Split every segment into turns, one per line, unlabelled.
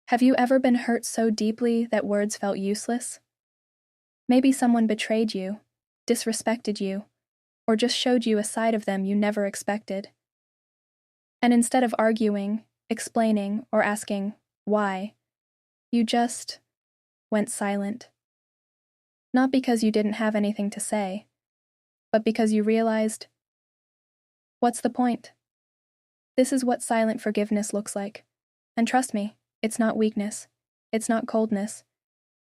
Have you ever been hurt so deeply that words felt useless? Maybe someone betrayed you, disrespected you, or just showed you a side of them you never expected. And instead of arguing, explaining, or asking, why, you just went silent. Not because you didn't have anything to say, but because you realized, what's the point? This is what silent forgiveness looks like. And trust me, it's not weakness. It's not coldness.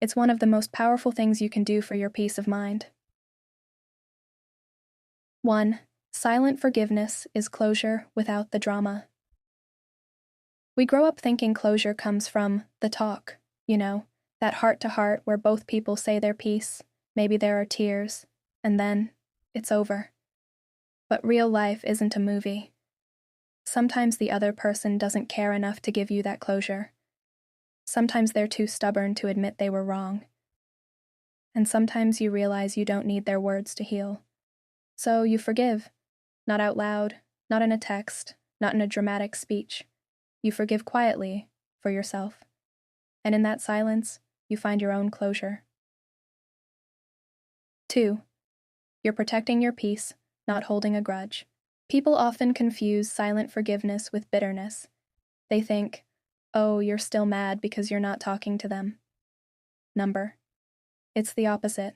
It's one of the most powerful things you can do for your peace of mind. 1. Silent forgiveness is closure without the drama. We grow up thinking closure comes from the talk, that heart-to-heart where both people say their piece, maybe there are tears, and then it's over. But real life isn't a movie. Sometimes the other person doesn't care enough to give you that closure. Sometimes they're too stubborn to admit they were wrong. And sometimes you realize you don't need their words to heal. So you forgive, not out loud, not in a text, not in a dramatic speech. You forgive quietly, for yourself. And in that silence, you find your own closure. 2. You're protecting your peace, not holding a grudge. People often confuse silent forgiveness with bitterness. They think, oh, you're still mad because you're not talking to them. It's the opposite.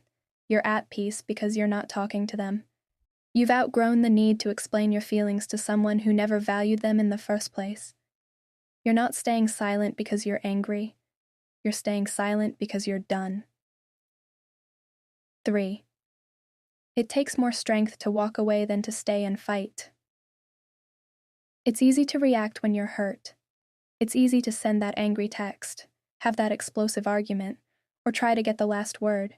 You're at peace because you're not talking to them. You've outgrown the need to explain your feelings to someone who never valued them in the first place. You're not staying silent because you're angry. You're staying silent because you're done. 3. It takes more strength to walk away than to stay and fight. It's easy to react when you're hurt. It's easy to send that angry text, have that explosive argument, or try to get the last word.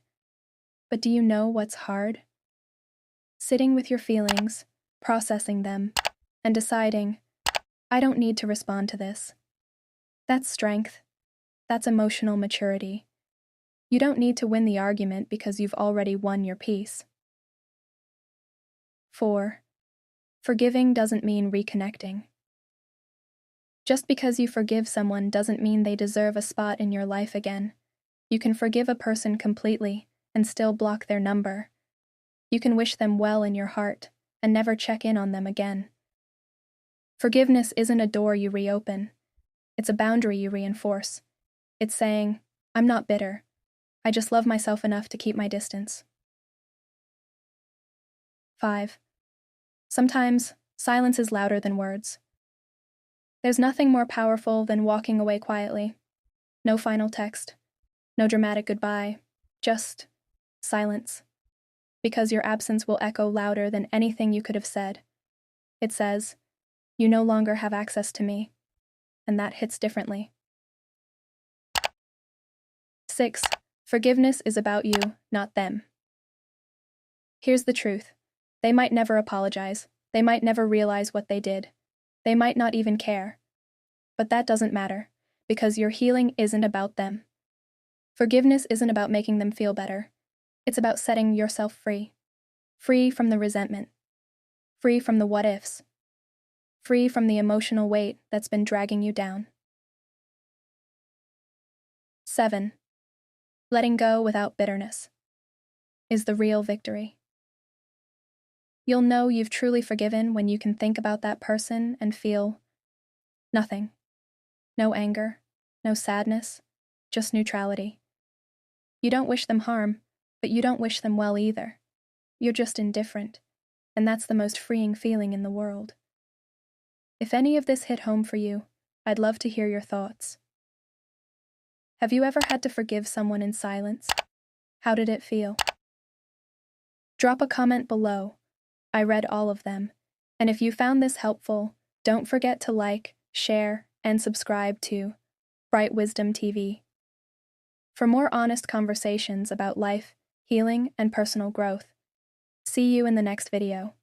But do you know what's hard? Sitting with your feelings, processing them, and deciding, I don't need to respond to this. That's strength. That's emotional maturity. You don't need to win the argument because you've already won your peace. 4. Forgiving doesn't mean reconnecting. Just because you forgive someone doesn't mean they deserve a spot in your life again. You can forgive a person completely and still block their number. You can wish them well in your heart and never check in on them again. Forgiveness isn't a door you reopen. It's a boundary you reinforce. It's saying, I'm not bitter. I just love myself enough to keep my distance. 5. Sometimes, silence is louder than words. There's nothing more powerful than walking away quietly. No final text. No dramatic goodbye. Just silence. Because your absence will echo louder than anything you could have said. It says, you no longer have access to me. And that hits differently. 6. Forgiveness is about you, not them. Here's the truth. They might never apologize. They might never realize what they did. They might not even care. But that doesn't matter, because your healing isn't about them. Forgiveness isn't about making them feel better. It's about setting yourself free. Free from the resentment. Free from the what-ifs. Free from the emotional weight that's been dragging you down. 7. Letting go without bitterness is the real victory. You'll know you've truly forgiven when you can think about that person and feel nothing. No anger, no sadness, just neutrality. You don't wish them harm, but you don't wish them well either. You're just indifferent, and that's the most freeing feeling in the world. If any of this hit home for you, I'd love to hear your thoughts. Have you ever had to forgive someone in silence? How did it feel? Drop a comment below. I read all of them, and if you found this helpful, don't forget to like, share, and subscribe to Bright Wisdom TV. For more honest conversations about life, healing, and personal growth. See you in the next video.